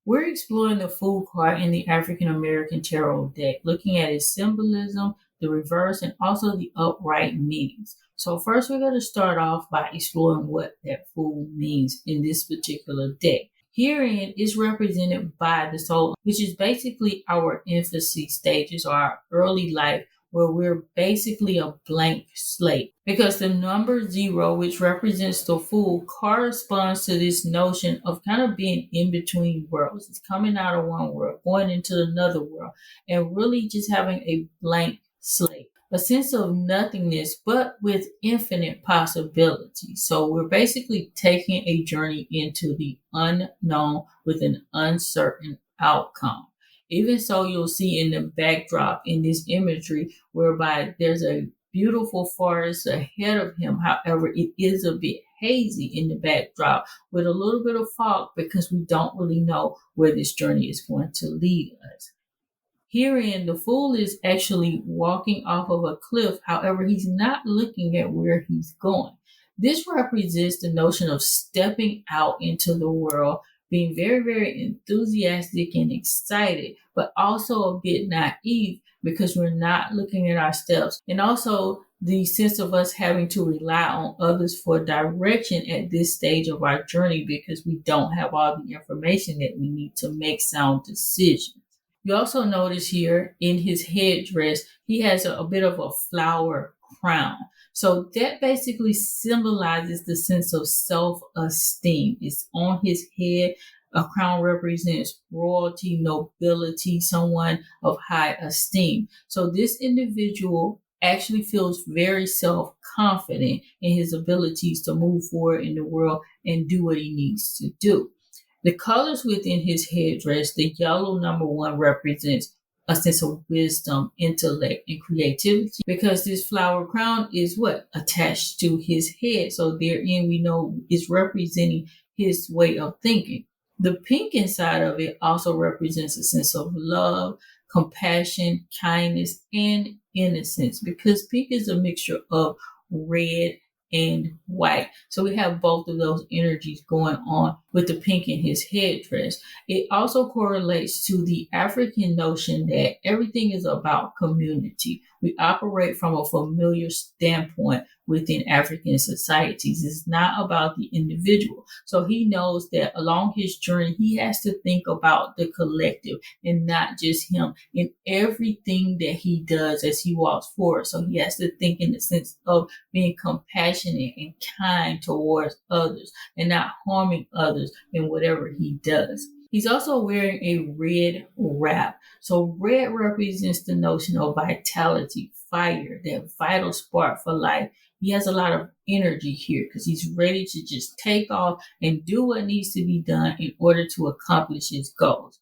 We're exploring the Fool card in the African American Tarot deck, looking at its symbolism, the reverse, and also the upright meanings. So first we're going to start off by exploring what that Fool means in this particular deck. Herein is represented by the soul, which is basically our infancy stages or our early life, where we're basically a blank slate. Because the number 0, which represents the Fool, corresponds to this notion of kind of being in between worlds. It's coming out of one world, going into another world, and really just having a blank slate. A sense of nothingness, but with infinite possibilities. So we're basically taking a journey into the unknown with an uncertain outcome. Even so, you'll see in the backdrop in this imagery whereby there's a beautiful forest ahead of him. However, it is a bit hazy in the backdrop with a little bit of fog because we don't really know where this journey is going to lead us. Herein, the Fool is actually walking off of a cliff. However, he's not looking at where he's going. This represents the notion of stepping out into the world, being very, very enthusiastic and excited, but also a bit naive because we're not looking at our steps. And also the sense of us having to rely on others for direction at this stage of our journey because we don't have all the information that we need to make sound decisions. You also notice here in his headdress, he has a bit of a flower crown. So that basically symbolizes the sense of self-esteem. It's on his head. A crown represents royalty, nobility, someone of high esteem. So this individual actually feels very self-confident in his abilities to move forward in the world and do what he needs to do. The colors within his headdress, the yellow number 1 represents a sense of wisdom, intellect, and creativity because this flower crown is what? Attached to his head. So therein we know is representing his way of thinking. The pink inside of it also represents a sense of love, compassion, kindness, and innocence because pink is a mixture of red and white. So we have both of those energies going on with the pink in his headdress. It also correlates to the African notion that everything is about community. We operate from a familiar standpoint within African societies. It's not about the individual. So he knows that along his journey, he has to think about the collective and not just him in everything that he does as he walks forward. So he has to think in the sense of being compassionate and kind towards others and not harming others in whatever he does. He's also wearing a red wrap. So red represents the notion of vitality, fire, that vital spark for life. He has a lot of energy here because he's ready to just take off and do what needs to be done in order to accomplish his goals.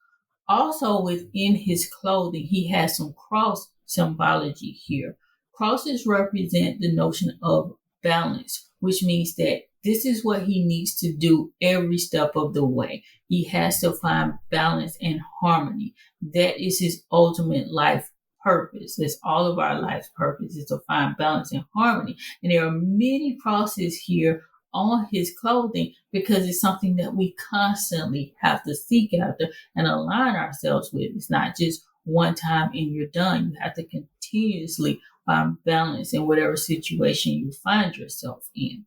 Also within his clothing, he has some cross symbology here. Crosses represent the notion of balance, which means that this is what he needs to do every step of the way. He has to find balance and harmony. That is his ultimate life purpose. That's all of our life's purpose is to find balance and harmony. And there are many crosses here on his clothing because it's something that we constantly have to seek after and align ourselves with. It's not just one time and you're done. You have to continuously find balance in whatever situation you find yourself in.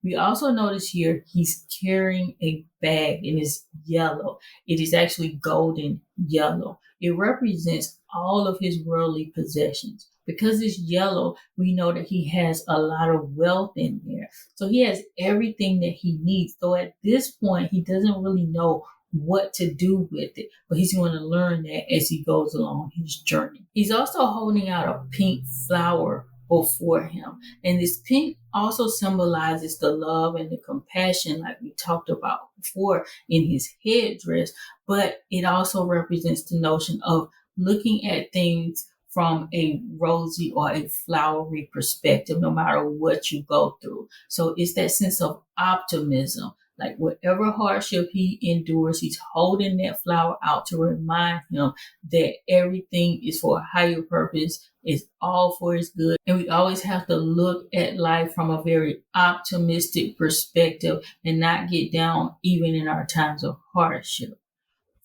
We also notice here he's carrying a bag and it's yellow. It is actually golden yellow. It represents all of his worldly possessions. Because it's yellow, we know that he has a lot of wealth in there. So he has everything that he needs. So at this point, he doesn't really know what to do with it, but he's going to learn that as he goes along his journey. He's also holding out a pink flower before him. And this pink also symbolizes the love and the compassion like we talked about before in his headdress, but it also represents the notion of looking at things from a rosy or a flowery perspective, no matter what you go through. So it's that sense of optimism. Like whatever hardship he endures, he's holding that flower out to remind him that everything is for a higher purpose. It's all for his good. And we always have to look at life from a very optimistic perspective and not get down even in our times of hardship.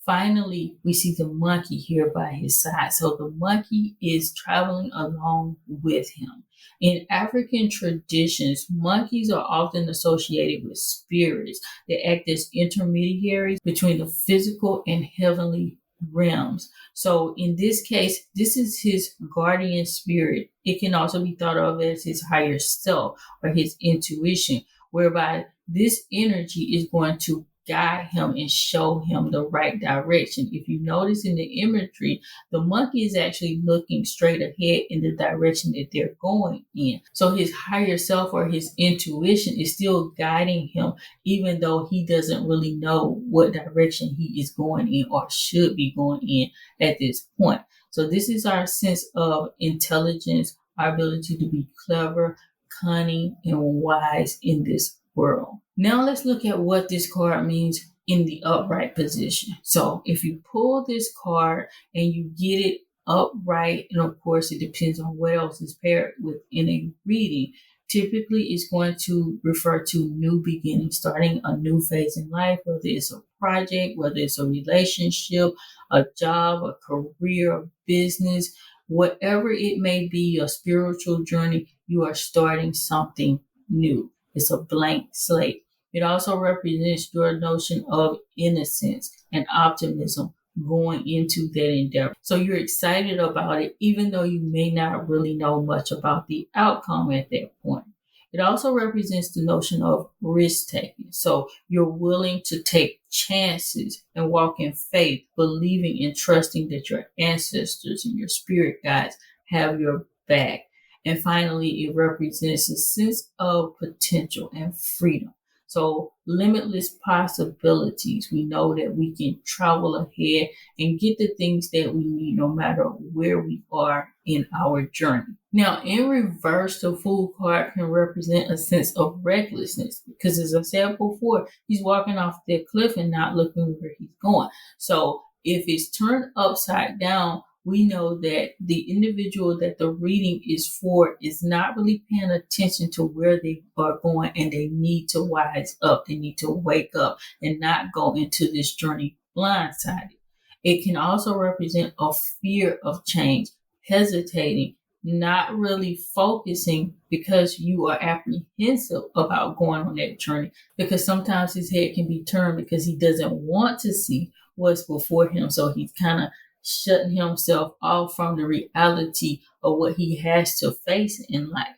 Finally, we see the monkey here by his side. So the monkey is traveling along with him. In African traditions, monkeys are often associated with spirits that act as intermediaries between the physical and heavenly realms. So in this case, this is his guardian spirit. It can also be thought of as his higher self or his intuition, whereby this energy is going to guide him and show him the right direction. If you notice in the imagery, the monkey is actually looking straight ahead in the direction that they're going in. So his higher self or his intuition is still guiding him, even though he doesn't really know what direction he is going in or should be going in at this point. So this is our sense of intelligence, our ability to be clever, cunning, and wise in this world. Now let's look at what this card means in the upright position. So if you pull this card and you get it upright, and of course it depends on what else is paired with in a reading, typically it's going to refer to new beginnings, starting a new phase in life, whether it's a project, whether it's a relationship, a job, a career, a business, whatever it may be, a spiritual journey, you are starting something new. It's a blank slate. It also represents your notion of innocence and optimism going into that endeavor. So you're excited about it, even though you may not really know much about the outcome at that point. It also represents the notion of risk taking. So you're willing to take chances and walk in faith, believing and trusting that your ancestors and your spirit guides have your back. And finally, it represents a sense of potential and freedom. So limitless possibilities. We know that we can travel ahead and get the things that we need no matter where we are in our journey. Now, in reverse, the Fool card can represent a sense of recklessness because, as I said before, he's walking off the cliff and not looking where he's going. So if it's turned upside down, we know that the individual that the reading is for is not really paying attention to where they are going, and they need to wise up. They need to wake up and not go into this journey blindsided. It can also represent a fear of change, hesitating, not really focusing because you are apprehensive about going on that journey, because sometimes his head can be turned because he doesn't want to see what's before him. So he's kind of shutting himself off from the reality of what he has to face in life.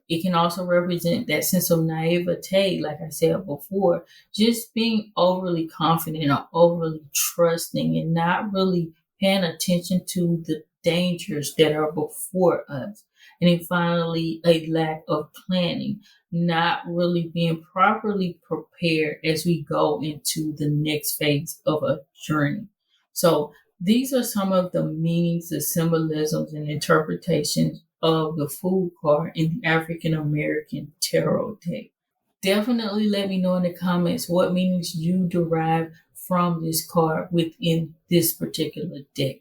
It can also represent that sense of naivete, like I said before, just being overly confident or overly trusting and not really paying attention to the dangers that are before us. And then finally, a lack of planning, not really being properly prepared as we go into the next phase of a journey. So these are some of the meanings, the symbolisms, and interpretations of the Fool card in the African American Tarot deck. Definitely let me know in the comments what meanings you derive from this card within this particular deck.